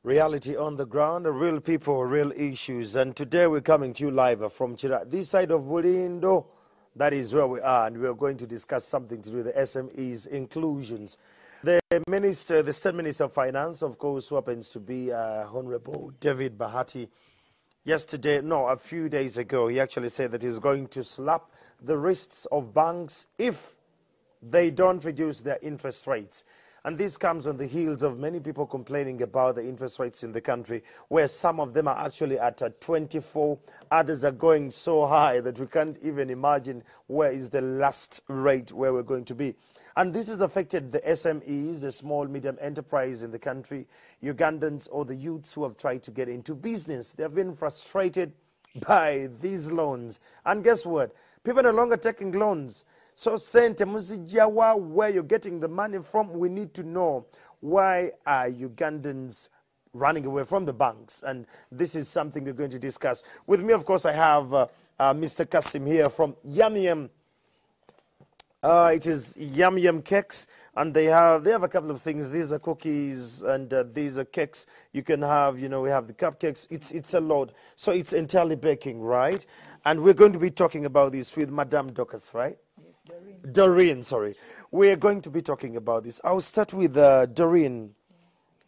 Reality on the ground, real people, real issues. And today we're coming to you live from Chira, this side of Bulindo. That is where we are, and we're going to discuss something to do with the SMEs inclusions. The State Minister of Finance, of course, who happens to be Honorable David Bahati. A few days ago, he actually said that he's going to slap the wrists of banks if they don't reduce their interest rates. And this comes on the heels of many people complaining about the interest rates in the country, where some of them are actually at 24, others are going so high that we can't even imagine where is the last rate where we're going to be. And this has affected the SMEs, the small, medium enterprise in the country, Ugandans or the youths who have tried to get into business. They have been frustrated by these loans. And guess what? People are no longer taking loans. So, Sente Musijawa, where you're getting the money from, we need to know why are Ugandans running away from the banks. And this is something we're going to discuss. With me, of course, I have Mr. Kasim here from Yum Yum. It is Yum Yum Cakes, and they have a couple of things. These are cookies, and these are cakes. You can have, we have the cupcakes. It's a lot. So it's entirely baking, right? And we're going to be talking about this with Madame Docas, right? Doreen, sorry. We're going to be talking about this. I'll start with Doreen.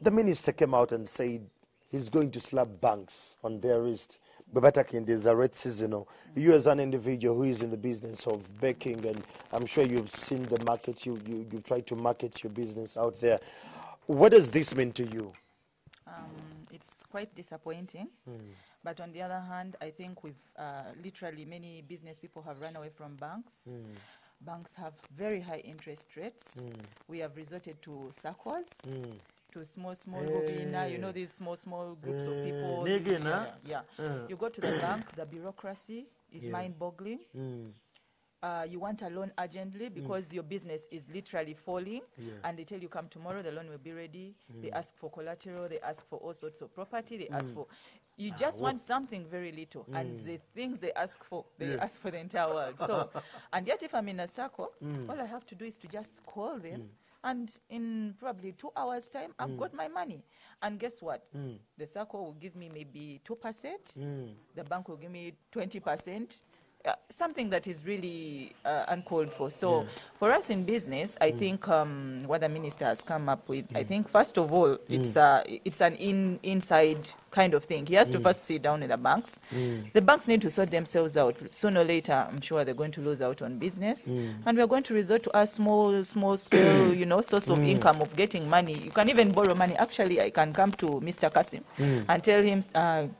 The minister came out and said he's going to slap banks on their wrist. Babatakin, there's a red season. You as an individual who is in the business of baking, and I'm sure you've seen the market, you've tried to market your business out there. What does this mean to you? It's quite disappointing. But on the other hand, I think we've literally many business people have run away from banks. Banks have very high interest rates. We have resorted to circles, to small groups, these small groups of people. You go to the bank, the bureaucracy is mind-boggling. You want a loan urgently because your business is literally falling, and they tell you come tomorrow, the loan will be ready. They ask for collateral, they ask for all sorts of property, they ask for, you just want something very little, and the things they ask for, ask for the entire world. So, and yet if I'm in a circle, all I have to do is to just call them, and in probably 2 hours time, I've got my money. And guess what? The circle will give me maybe 2%, the bank will give me 20%. Something that is really uncalled for. So for us in business, I think what the minister has come up with, I think first of all, it's an inside kind of thing. He has to first sit down with the banks. The banks need to sort themselves out. Sooner or later, I'm sure they're going to lose out on business. And we're going to resort to a small scale, source of income of getting money. You can even borrow money. Actually, I can come to Mr. Kasim and tell him,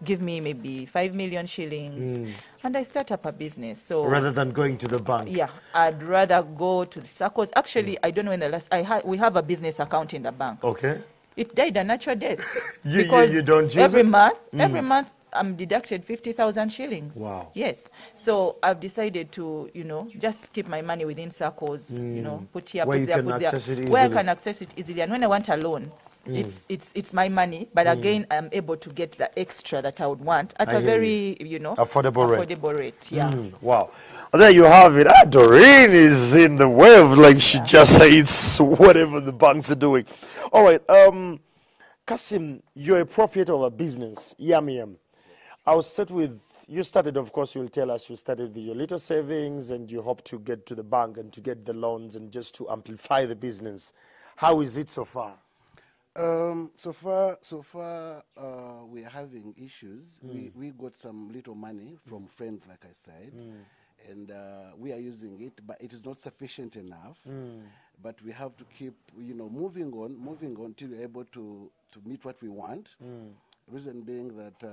give me maybe 5 million shillings. And I start up a business. So rather than going to the bank? Yeah, I'd rather go to the circles. Actually, I don't know when the last, we have a business account in the bank. Okay. It died a natural death. You don't use every month, I'm deducted 50,000 shillings. Wow. Yes. So I've decided to, just keep my money within circles, put here, where put there, put there. Where I can access it easily. And when I want a loan, it's my money, but again, I'm able to get the extra that I would want at a very, affordable rate. Yeah. Wow. There you have it. Doreen is in the wave, like she just hates whatever the banks are doing. All right. Kasim, you're a proprietor of a business, Yum Yum. I'll start with, you started, of course, you'll tell us you started with your little savings and you hope to get to the bank and to get the loans and just to amplify the business. How is it so far? So far, we are having issues. We got some little money from friends, like I said, and we are using it, but it is not sufficient enough. But we have to keep, moving on till we're able to meet what we want. Reason being that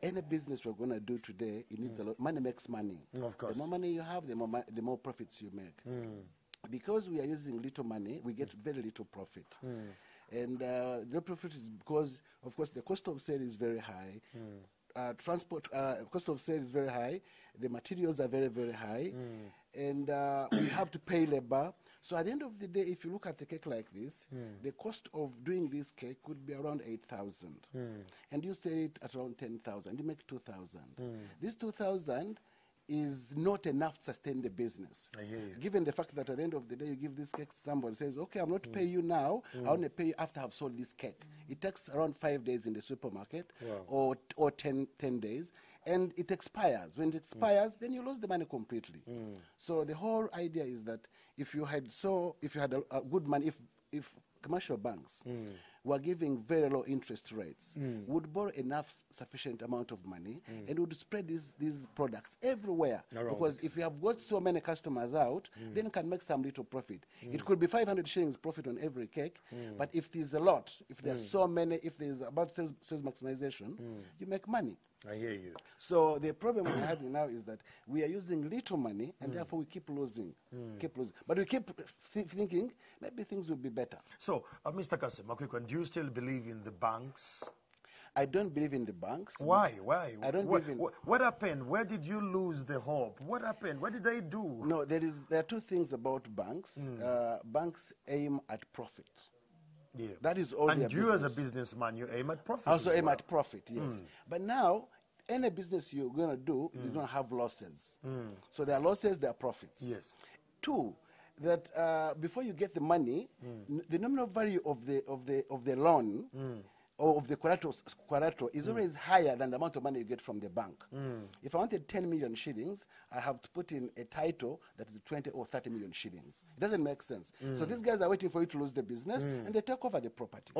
any business we're going to do today, it needs a lot. Money makes money. Of course. The more money you have, the more profits you make. Because we are using little money, we get very little profit. And the profit is because, of course, the cost of sale is very high. Transport cost of sale is very high. The materials are very, very high. And we have to pay labor. So at the end of the day, if you look at a cake like this, the cost of doing this cake could be around 8,000. And you sell it at around 10,000. You make 2,000. This 2,000 is not enough to sustain the business. I hear you. Given the fact that at the end of the day, you give this cake to somebody, says, okay, I'm not paying you now, I only pay you after I've sold this cake. It takes around 5 days in the supermarket, or 10 days, and it expires. When it expires, then you lose the money completely. So the whole idea is that if you had a good money, if commercial banks were giving very low interest rates, would borrow enough sufficient amount of money and would spread these products everywhere. Because if you have got so many customers out, then you can make some little profit. It could be 500 shillings profit on every cake, but if there's a lot, if there's so many, if there's about sales maximization, you make money. I hear you. So the problem we're having now is that we are using little money, and therefore we keep losing, But we keep thinking maybe things will be better. So, Mr. Kasim, a quick one. Do you still believe in the banks? I don't believe in the banks. Why? I don't believe in... What happened? Where did you lose the hope? What happened? What did they do? No, there are two things about banks. Banks aim at profit. Yeah. That is all. And you, as a businessman, you aim at profit. Also aim at profit, yes. But now, any business you're going to do, you're going to have losses. So there are losses, there are profits. Yes. Two, that before you get the money, the nominal value of the loan or of the collateral is always higher than the amount of money you get from the bank. If I wanted 10 million shillings, I have to put in a title that is 20 or 30 million shillings. It doesn't make sense. So these guys are waiting for you to lose the business, and they take over the property.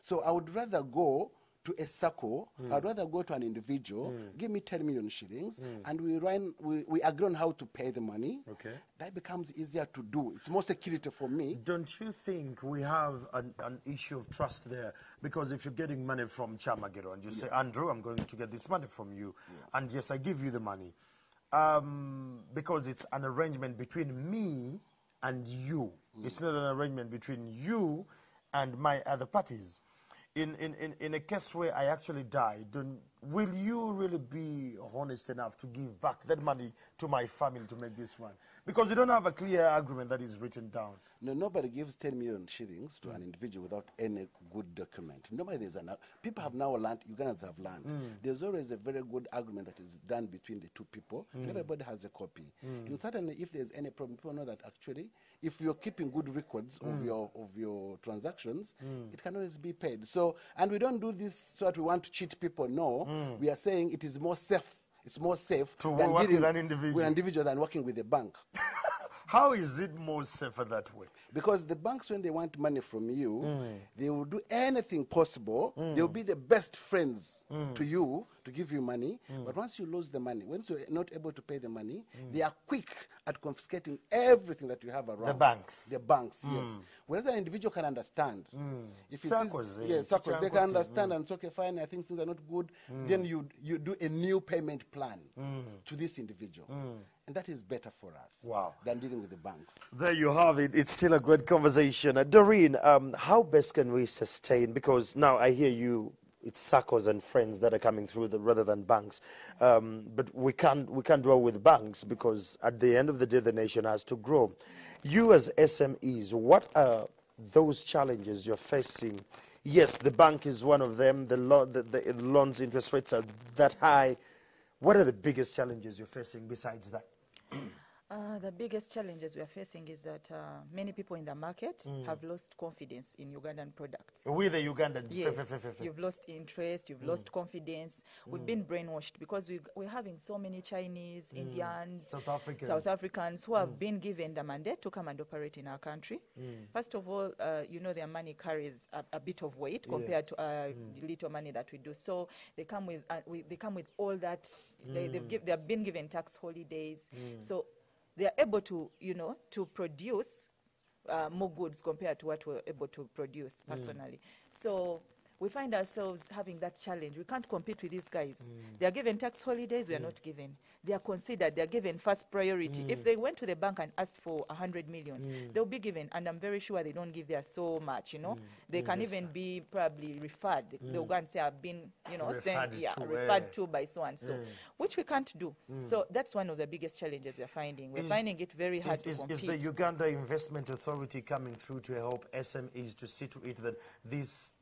So I would rather go to a circle, I'd rather go to an individual, give me 10 million shillings, and we agree on how to pay the money. Okay. That becomes easier to do. It's more security for me. Don't you think we have an issue of trust there? Because if you're getting money from Chamagero and you say, Andrew, I'm going to get this money from you, and yes, I give you the money, because it's an arrangement between me and you. It's not an arrangement between you and my other parties. In a case where I actually die, will you really be honest enough to give back that money to my family to make this one? Because you don't have a clear agreement that is written down. No, nobody gives 10 million shillings to an individual without any good document. People have now learned, Ugandans have learned, there's always a very good agreement that is done between the two people, and everybody has a copy. And certainly if there's any problem, people know that actually, if you're keeping good records of your transactions, it can always be paid. So, and we don't do this so that we want to cheat people, no. We are saying it is more safe. It's more safe to than work dealing with an individual. With an individual than working with a bank. How is it more safer that way? Because the banks, when they want money from you, they will do anything possible. They will be the best friends to you to give you money. But once you lose the money, once you're not able to pay the money, they are quick at confiscating everything that you have around. The banks. The banks, yes. Whereas an individual can understand. If Circles, circles, they can understand and say, okay, fine, I think things are not good. Then you do a new payment plan to this individual. And that is better for us than dealing with the banks. There you have it. It's still a great conversation. Doreen, how best can we sustain? Because now I hear you, it's circles and friends that are coming through rather than banks. But we can't dwell with banks because at the end of the day, the nation has to grow. You as SMEs, what are those challenges you're facing? Yes, the bank is one of them. The loans interest rates are that high. What are the biggest challenges you're facing besides that? The biggest challenges we are facing is that many people in the market have lost confidence in Ugandan products. We the Ugandans. Yes, you've lost interest, you've lost confidence. We've been brainwashed because we're having so many Chinese, Indians, South Africans who have been given the mandate to come and operate in our country. First of all, their money carries a bit of weight compared to the little money that we do. So they come with all that. They've been given tax holidays. So they are able to, to produce more goods compared to what we're able to produce personally. So we find ourselves having that challenge. We can't compete with these guys. They are given tax holidays, we are not given. They are considered, they are given first priority. If they went to the bank and asked for 100 million, they'll be given, and I'm very sure they don't give there so much, They can even be probably referred. They'll go and say, I've been, referred to by so and so, which we can't do. So that's one of the biggest challenges we're finding. We're finding it very hard to compete. Is the Uganda Investment Authority coming through to help SMEs to see to it that these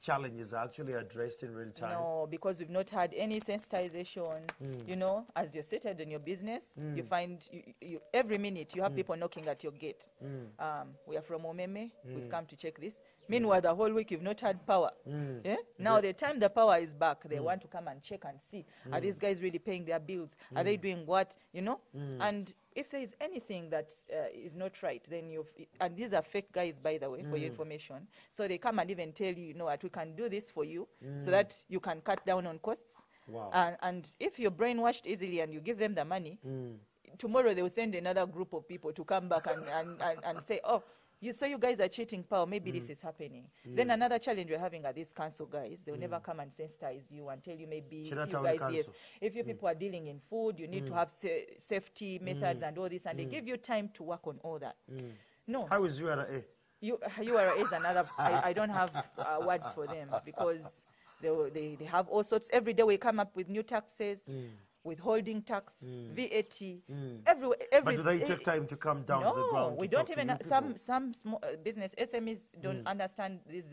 challenges challenges are actually addressed in real time? No, because we've not had any sensitization. You know, as you're seated in your business, you find every minute you have people knocking at your gate. We are from Omeme. We've come to check this. Meanwhile, the whole week you've not had power. Yeah? Now, the time the power is back, they want to come and check and see, are these guys really paying their bills? Are they doing what? You know? And if there is anything that is not right, then and these are fake guys, by the way, for your information. So they come and even tell you, you know what, we can do this for you so that you can cut down on costs. Wow. And if you're brainwashed easily and you give them the money, tomorrow they will send another group of people to come back and say, oh, you guys are cheating power, maybe this is happening. Then another challenge we're having are these council guys. They'll never come and sensitize you and tell you maybe if you guys, yes, if you people are dealing in food, you need to have safety methods and all this, and they give you time to work on all that. No. How is URA? URA is another, I don't have words for them because they have all sorts. Every day we come up with new taxes, withholding tax, VAT, But do they take time to come down to the ground? No, we don't even. Some small business SMEs don't understand these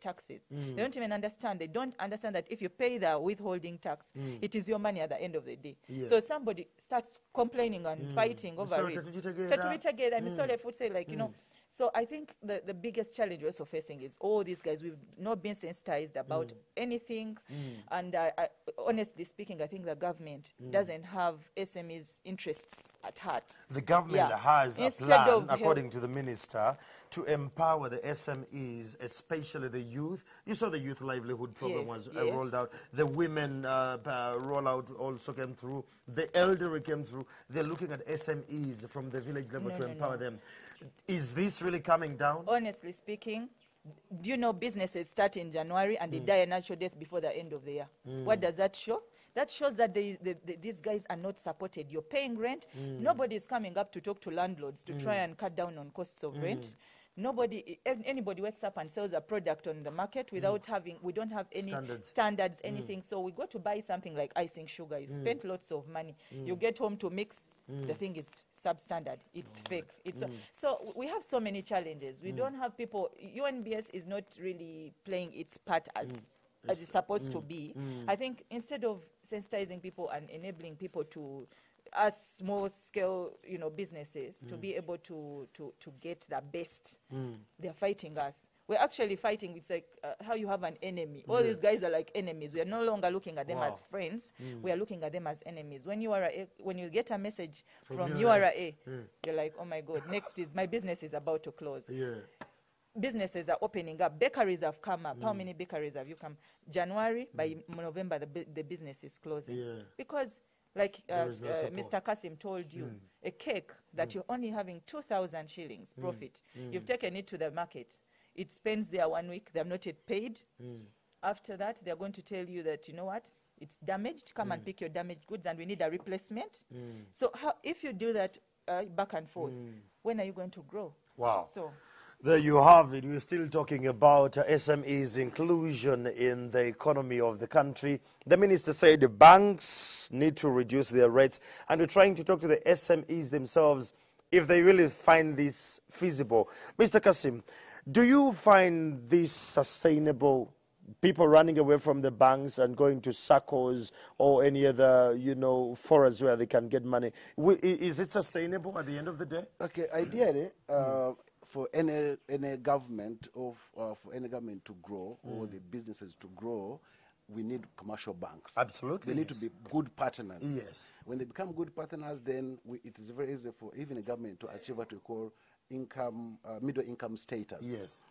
taxes. They don't even understand. They don't understand that if you pay the withholding tax, it is your money at the end of the day. Yeah. So somebody starts complaining and fighting over it. I'm sorry if I would say, like, you know. So I think the biggest challenge we're also facing is all these guys. We've not been sensitized about anything. And honestly speaking, I think the government doesn't have SMEs' interests at heart. The government has a plan, according to the minister, to empower the SMEs, especially the youth. You saw the youth livelihood program was rolled out. The women rollout also came through. The elderly came through. They're looking at SMEs from the village level to empower them. Is this really coming down? Honestly speaking, do you know businesses start in January and they die a natural death before the end of the year? What does that show? That shows that these guys are not supported. You're paying rent. Nobody is coming up to talk to landlords to try and cut down on costs of rent. Anybody wakes up and sells a product on the market without we don't have any standards, anything. So we go to buy something like icing sugar. You spent lots of money. You get home to mix. The thing is substandard. It's fake. So we have so many challenges. We don't have people. UNBS is not really playing its part as it's supposed to be. I think instead of sensitizing people and enabling people to small scale, you know, businesses to be able to get the best, they're fighting us. We're actually fighting. It's like how you have an enemy. All these guys are like enemies. We are no longer looking at them as friends. We are looking at them as enemies. When you get a message from URA, you're like, oh my God, next is my business is about to close. Businesses are opening up. Bakeries have come up. How many bakeries have you come? January, by November, the business is closing. Because like Mr. Kasim told you, a cake that you're only having 2,000 shillings profit, you've taken it to the market. It spends there 1 week. They have not yet paid. After that, they're going to tell you that, you know what, it's damaged. Come and pick your damaged goods and we need a replacement. So if you do that back and forth, when are you going to grow? Wow. So there you have it. We're still talking about SMEs inclusion in the economy of the country. The minister said the banks need to reduce their rates, and we're trying to talk to the SMEs themselves if they really find this feasible. Mr. Kasim, do you find this sustainable? People running away from the banks and going to SACCOs or any other, you know, forums where they can get money. Is it sustainable at the end of the day? Okay, ideally, for any government for any government to grow or the businesses to grow, we need commercial banks. Absolutely. They need to be good partners. Yes. When they become good partners, then it is very easy for even a government to achieve what we call middle income status. Yes.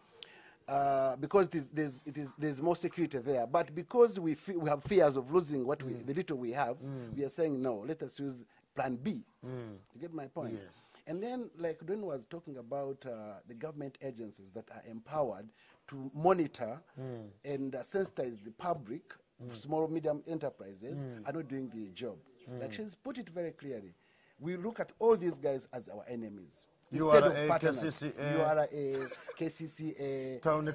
Because there's more security there. But because we have fears of losing what the little we have, we are saying, no, let us use plan B. You get my point? Yes. And then, like Don was talking about the government agencies that are empowered to monitor and sensitize the public, small, medium enterprises, are not doing the job. Like she's put it very clearly. We look at all these guys as our enemies. Instead of partners, URA, KCCA, town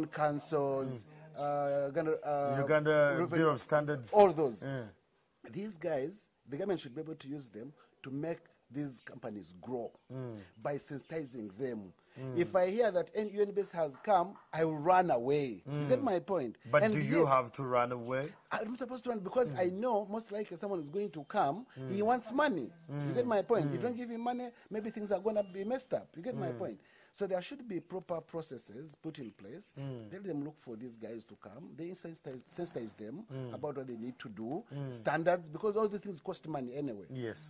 councils, Uganda Bureau of Standards. All those. These guys, the government should be able to use them to make these companies grow by sensitizing them. If I hear that UNBS has come, I will run away. You get my point? But And do you yet, have to run away? I'm supposed to run because I know most likely someone is going to come. He wants money. You get my point? If you don't give him money, maybe things are going to be messed up. You get my point? So there should be proper processes put in place. Let them look for these guys to come. They sensitize them about what they need to do, standards, because all these things cost money anyway. Yes.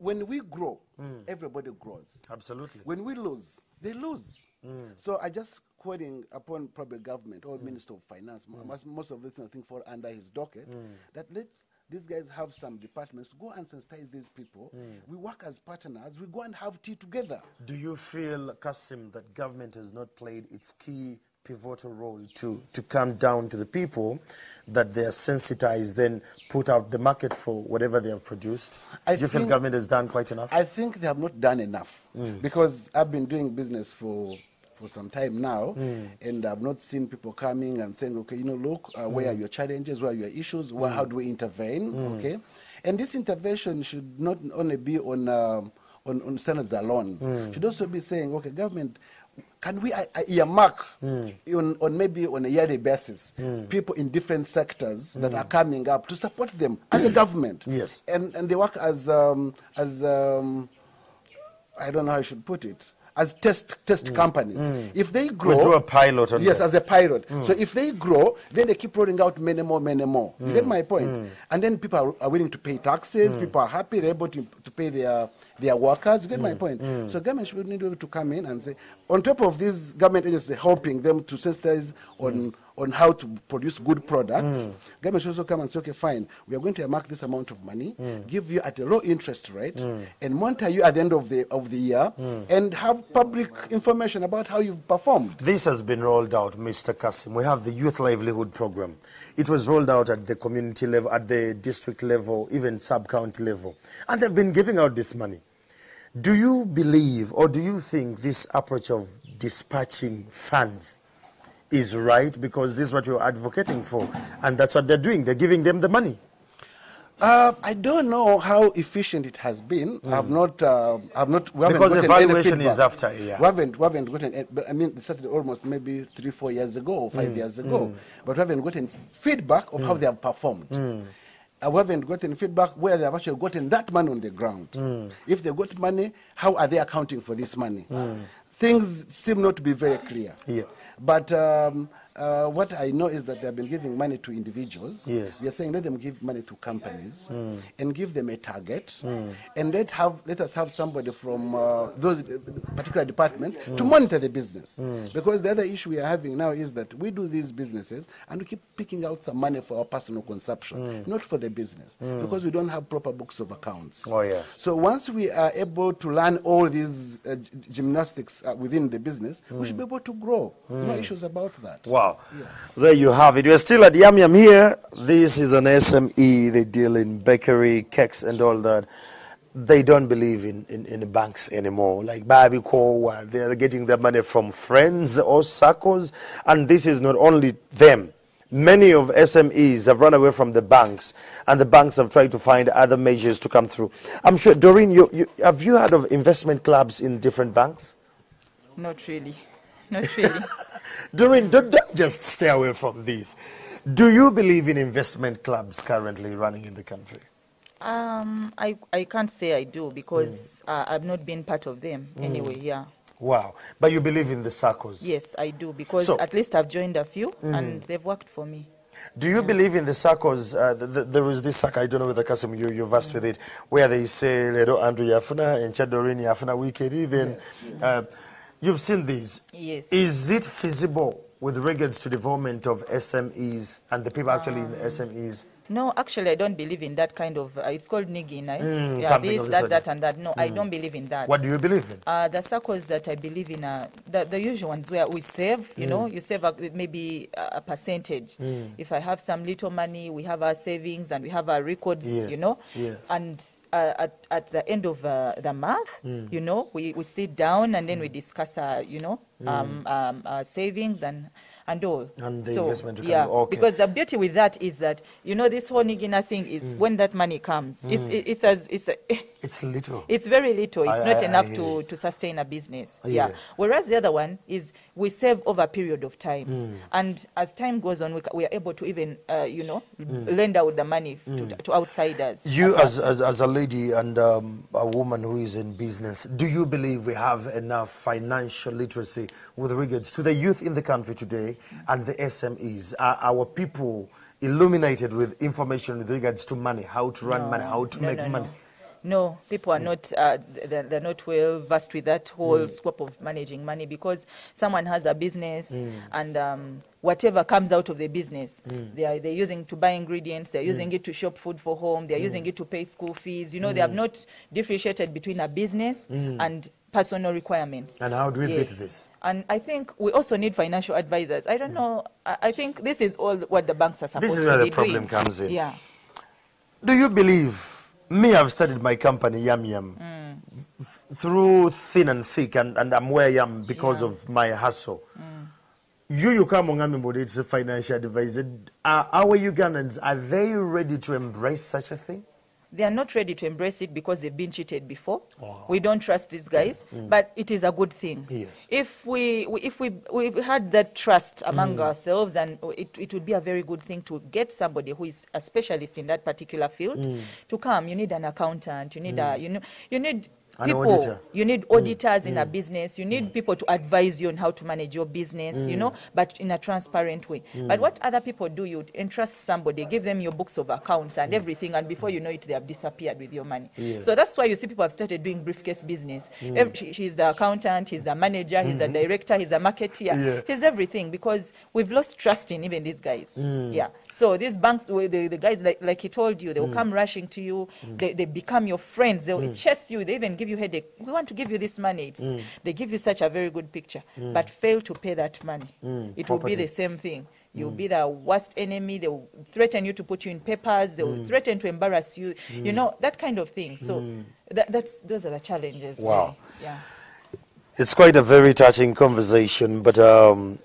When we grow, everybody grows. Absolutely. When we lose, they lose. So I just quoting upon probably government or Minister of Finance, most of the things I think fall under his docket, that let these guys have some departments to go and sensitize these people. We work as partners. We go and have tea together. Do you feel, Kasim, that government has not played its key pivotal role to come down to the people, that they are sensitized, then put out the market for whatever they have produced? Do you feel government has done quite enough? I think they have not done enough because I've been doing business for some time now, and I've not seen people coming and saying, okay, look, where are your challenges, where are your issues, how do we intervene, okay? And this intervention should not only be on standards alone, should also be saying, okay, government, can we earmark on maybe on a yearly basis people in different sectors that are coming up to support them as a government? Yes. And they work as I don't know how I should put it, as test companies. If they grow, we do a pilot on yes, that. as a pilot. So if they grow, then they keep rolling out many more. You get my point? And then people are willing to pay taxes. People are happy. They're able to pay their workers. You get my point? So government should need to come in and say, on top of these government agencies helping them to sensitize on how to produce good products, government should also come and say, okay, fine, we are going to earmark this amount of money, give you at a low interest rate, and monitor you at the end of the year, and have public information about how you've performed. This has been rolled out, Mr. Kasim. We have the Youth Livelihood Program. It was rolled out at the community level, at the district level, even sub-county level. And they've been giving out this money. Do you believe, or do you think this approach of dispatching funds is right? Because this is what you're advocating for, and that's what they're doing. They're giving them the money. I don't know how efficient it has been. We haven't because gotten evaluation any feedback. is after a year. We haven't gotten. I mean, it started almost maybe 3-4 years ago or 5 years ago, but we haven't gotten feedback of how they have performed. We haven't gotten feedback where they have actually gotten that money on the ground. If they got money, how are they accounting for this money? Things seem not to be very clear. Yeah. But what I know is that they have been giving money to individuals. Yes. We are saying let them give money to companies and give them a target, and let us have somebody from those particular departments to monitor the business. Because the other issue we are having now is that we do these businesses and we keep picking out some money for our personal consumption, not for the business, because we don't have proper books of accounts. Oh, yeah. So once we are able to learn all these gymnastics within the business, we should be able to grow. No issues about that. Wow. Yeah. There you have it. We're still at Yum Yum here. This is an SME. They deal in bakery, cakes, and all that. They don't believe in banks anymore. Like Babico, they're getting their money from friends or circles. And this is not only them. Many of SMEs have run away from the banks, and the banks have tried to find other measures to come through. I'm sure, Doreen, have you heard of investment clubs in different banks? Not really. Not really. Doreen, don't just stay away from this. Do you believe in investment clubs currently running in the country? I can't say I do because I've not been part of them anyway, yeah. Wow. But you believe in the circles? Yes, I do because at least I've joined a few and they've worked for me. Do you believe in the circles? There was this circle, I don't know whether Kasim, you're versed with it, where they say, Ledo Andrew Yafuna and Chadorini Yafuna Wikedi, then... You've seen these. Yes. Is it feasible with regards to development of SMEs and the people actually in the SMEs? No, actually, I don't believe in that kind of, it's called nigging, right? Yeah, this, that, and that. No, I don't believe in that. What do you believe in? The circles that I believe in are the usual ones where we save, you know, you save maybe a percentage. If I have some little money, we have our savings and we have our records, you know, and at the end of the month, you know, we sit down and then we discuss our, you know, our savings and and all. And the so, investment yeah, okay. because the beauty with that is that, you know, this whole Nigina thing is when that money comes, it's little. It's very little. It's not enough to to sustain a business. Yeah. Whereas the other one is we save over a period of time. And as time goes on, we are able to even, you know, lend out the money to outsiders. You as a lady and a woman who is in business, do you believe we have enough financial literacy with regards to the youth in the country today and the SMEs? Are our people illuminated with information with regards to money, how to run money, how to make money? No, people are not, they're not well versed with that whole scope of managing money, because someone has a business and whatever comes out of the business, they're using to buy ingredients, they're using it to shop food for home, they're using it to pay school fees. You know, they have not differentiated between a business and personal requirements. And how do we beat this? And I think we also need financial advisors. I don't know, I think this is all what the banks are supposed to be doing. This is where the problem comes in. Yeah. Do you believe, me, I've started my company, Yum Yum, through thin and thick, and I'm where I am because of my hustle. You come on Amimbo, it's a financial advisor. Our Ugandans, are they ready to embrace such a thing? They are not ready to embrace it because they've been cheated before. We don't trust these guys, but it is a good thing. Yes. If we had that trust among ourselves, and it would be a very good thing to get somebody who is a specialist in that particular field to come. You need an accountant. You need you need people, you need auditors in a business, you need people to advise you on how to manage your business, you know, but in a transparent way. But what other people do, you entrust somebody, give them your books of accounts and everything, and before you know it, they have disappeared with your money. So that's why you see people have started doing briefcase business. She's the accountant, he's the manager, he's the director, he's the marketeer, he's everything, because we've lost trust in even these guys. So these banks, the guys, like he told you, they will come rushing to you, they become your friends, they will chase you, they even give you headache. We want to give you this money. They give you such a very good picture, but fail to pay that money. It will be the same thing. You'll be the worst enemy. They will threaten you to put you in papers. They will threaten to embarrass you. You know, that kind of thing. So those are the challenges. Wow. Really. Yeah. It's quite a very touching conversation, but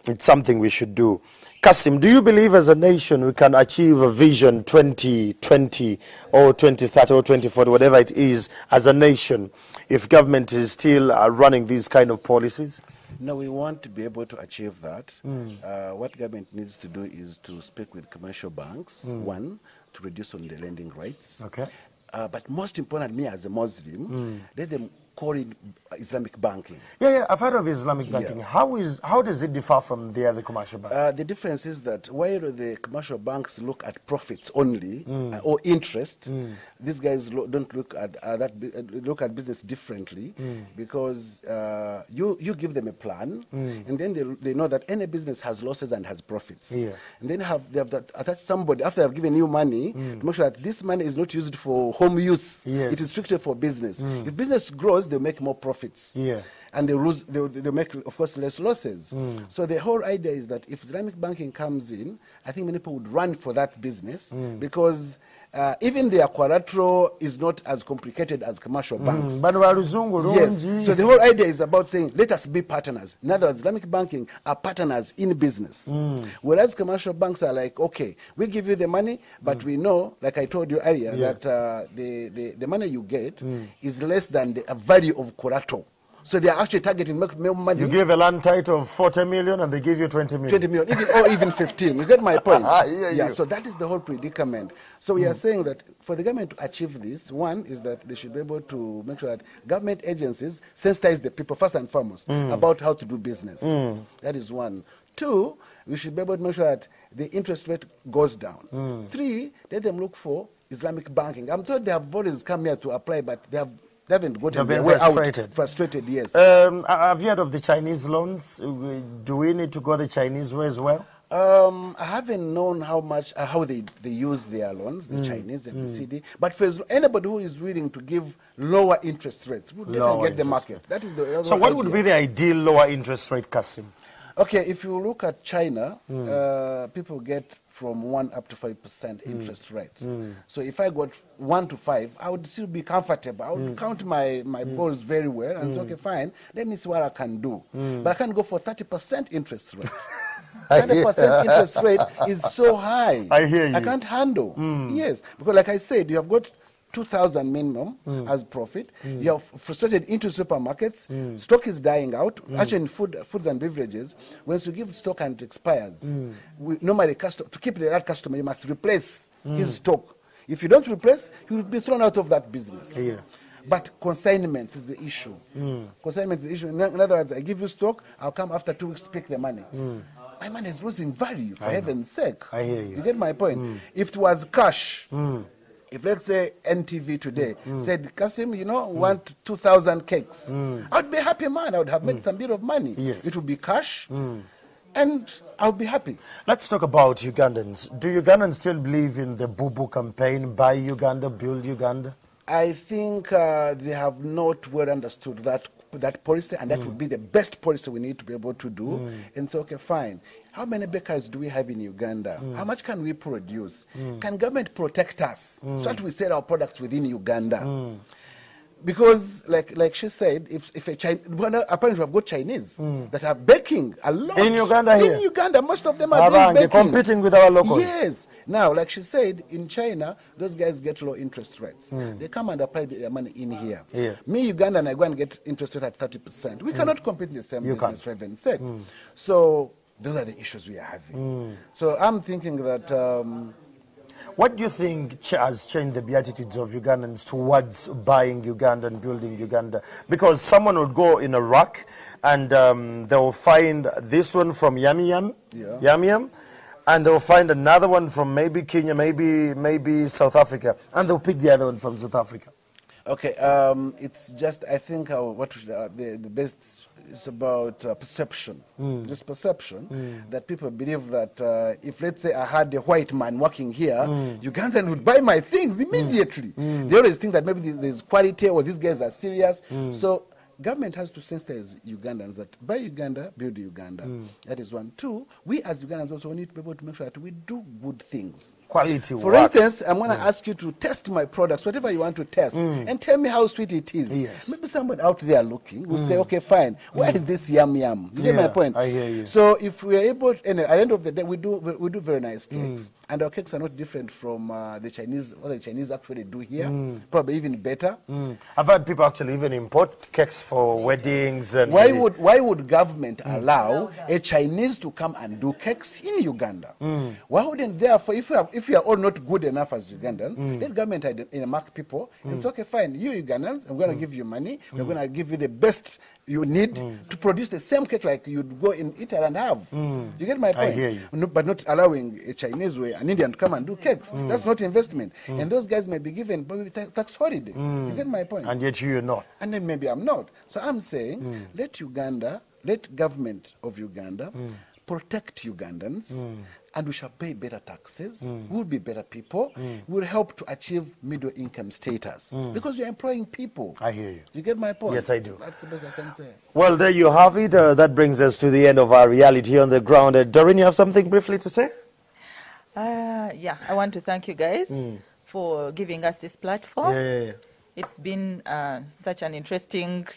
it's something we should do. Kasim, do you believe as a nation we can achieve a vision 2020 or 2030 or 2040, whatever it is, as a nation, if government is still running these kind of policies? No, we want to be able to achieve that. What government needs to do is to speak with commercial banks, one, to reduce on the lending rates. Okay. But most importantly, me as a Muslim, let them call it Islamic banking. Yeah, I've heard of Islamic banking. How does it differ from the other commercial banks? The difference is that while the commercial banks look at profits only or interest, these guys don't look at look at business differently, because you give them a plan, and then they know that any business has losses and has profits. And then they have that attach somebody after they've given you money to make sure that this money is not used for home use. It is strictly for business. If business grows, they'll make more profits. And they make, of course, less losses. So the whole idea is that if Islamic banking comes in, I think many people would run for that business, because even their collateral is not as complicated as commercial banks. Yes. So the whole idea is about saying, let us be partners. In other words, Islamic banking are partners in business. Whereas commercial banks are like, okay, we give you the money, but we know, like I told you earlier, that the money you get is less than the value of collateral. So they are actually targeting more money. You give a land title of 40 million and they give you 20 million. 20 million, or even 15. You get my point? So that is the whole predicament. So we are saying that for the government to achieve this, one is that they should be able to make sure that government agencies sensitize the people first and foremost about how to do business. That is one. Two, we should be able to make sure that the interest rate goes down. Three, let them look for Islamic banking. I'm told they have always come here to apply, but they haven't gotten their way out. Frustrated, yes. Have you heard of the Chinese loans? Do we need to go the Chinese way as well? I haven't known how they use their loans, the Chinese and the CD. But for anybody who is willing to give lower interest rates, would definitely get the market. That is the so what would be the ideal lower interest rate, Kasim? Okay, if you look at China, people get from 1 up to 5% interest rate. So if I got 1 to 5, I would still be comfortable. I would count my balls very well and say, okay, fine, let me see what I can do. But I can't go for 30% interest rate. 100% interest rate is so high. I hear you. I can't handle. Yes, because like I said, you have got 2,000 minimum as profit. You have frustrated into supermarkets. Stock is dying out. Actually, in foods and beverages, once you give stock and it expires, normally to keep that customer, you must replace his stock. If you don't replace, he will be thrown out of that business. Yeah. But consignments is the issue. Consignment is the issue. In other words, I give you stock, I'll come after 2 weeks to pick the money. My money is losing value, for heaven's sake. I hear you. You get my point? If it was cash, if let's say NTV today said, Kasim, you know, want 2,000 cakes, I'd be a happy man. I would have made some bit of money. Yes. It would be cash, and I'll be happy. Let's talk about Ugandans. Do Ugandans still believe in the Bubu campaign, Buy Uganda, Build Uganda? I think they have not well understood that policy, and that would be the best policy we need to be able to do. And so, okay, fine. How many bakers do we have in Uganda? How much can we produce? Can government protect us so that we sell our products within Uganda? Because, like she said, if a Chinese, apparently we've got Chinese that are baking a lot. In Uganda here? In Uganda, most of them are doing baking. Competing with our locals. Yes. Now, like she said, in China, those guys get low interest rates. They come and apply their money in here. Yeah. Me, Ugandan, I go and get interest rate at 30%. We cannot compete in the same You business, can't. for heaven's sake. So, those are the issues we are having. So, I'm thinking that... what do you think has changed the attitudes of Ugandans towards buying Uganda and building Uganda? Because someone would go in Iraq and they'll find this one from Yam Yam, and they'll find another one from maybe Kenya, maybe South Africa, and they'll pick the other one from South Africa. Okay, it's just, I think the best is about perception. Just perception that people believe that if, let's say, I had a white man working here, Ugandan would buy my things immediately. They always think that maybe there's quality or these guys are serious. So government has to sensitize Ugandans that buy Uganda, build Uganda. That is one. Two, we as Ugandans also need to be able to make sure that we do good things. Quality For work. instance, I'm going to ask you to test my products, whatever you want to test, and tell me how sweet it is. Yes. Maybe somebody out there looking will say, okay, fine, where is this yum yum? You get my point? I hear you. So if we are able, and at the end of the day, we do very nice cakes. And our cakes are not different from the Chinese, what the Chinese actually do here, probably even better. I've had people actually even import cakes for weddings. And Why would government allow a Chinese to come and do cakes in Uganda? Why wouldn't, therefore, if we are all not good enough as Ugandans, let government mark people and say, okay, fine, you Ugandans, I'm going to give you money, we're going to give you the best you need to produce the same cake like you'd go in Italy and have. You get my point? I hear you. No, but not allowing a Chinese way, an Indian to come and do cakes. That's not investment. And those guys may be given maybe tax holiday. You get my point? And yet you're not. And then maybe I'm not. So I'm saying, let government of Uganda protect Ugandans, and we shall pay better taxes. We'll be better people. We'll help to achieve middle income status because you're employing people. I hear you. You get my point? Yes, I do. That's the best I can say. Well, there you have it. That brings us to the end of our reality on the ground. Doreen, you have something briefly to say? Yeah, I want to thank you guys for giving us this platform. Yeah. It's been such an interesting,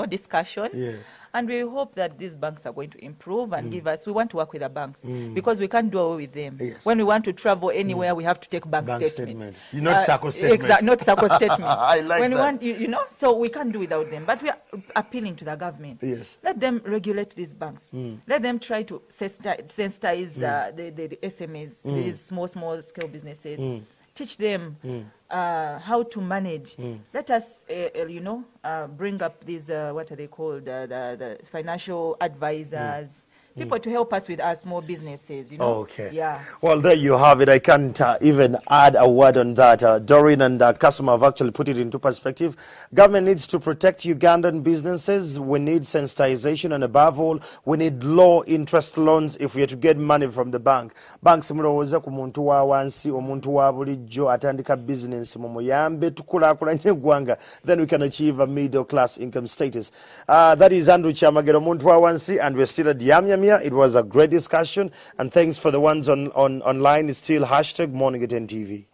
discussion. Yeah. And we hope that these banks are going to improve and give us, we want to work with the banks because we can't do away with them. Yes. When we want to travel anywhere, we have to take bank statements. You're not SACCO statement. Exactly, not SACCO statement. I like when that. We want, so we can't do without them. But we are appealing to the government. Yes. Let them regulate these banks. Let them try to sensitize the SMEs, these small scale businesses. Teach them how to manage. Let us, bring up these, what are they called, the financial advisors, people to help us with our small businesses, Okay. Yeah. Well, there you have it. I can't even add a word on that. Doreen and Kasuma have actually put it into perspective. Government needs to protect Ugandan businesses. We need sensitization, and above all, we need low interest loans if we are to get money from the bank. Banks mulowooza ku muntu wa wansi, omuntu wa bulijjo atandika business mumuyambe tukulaakulanye eggwanga, then we can achieve a middle class income status. That is Andrew Chamagero, omuntu wa wansi, and we're still at Yam Yam. It was a great discussion, and thanks for the ones online. It's still #MorningAt10TV.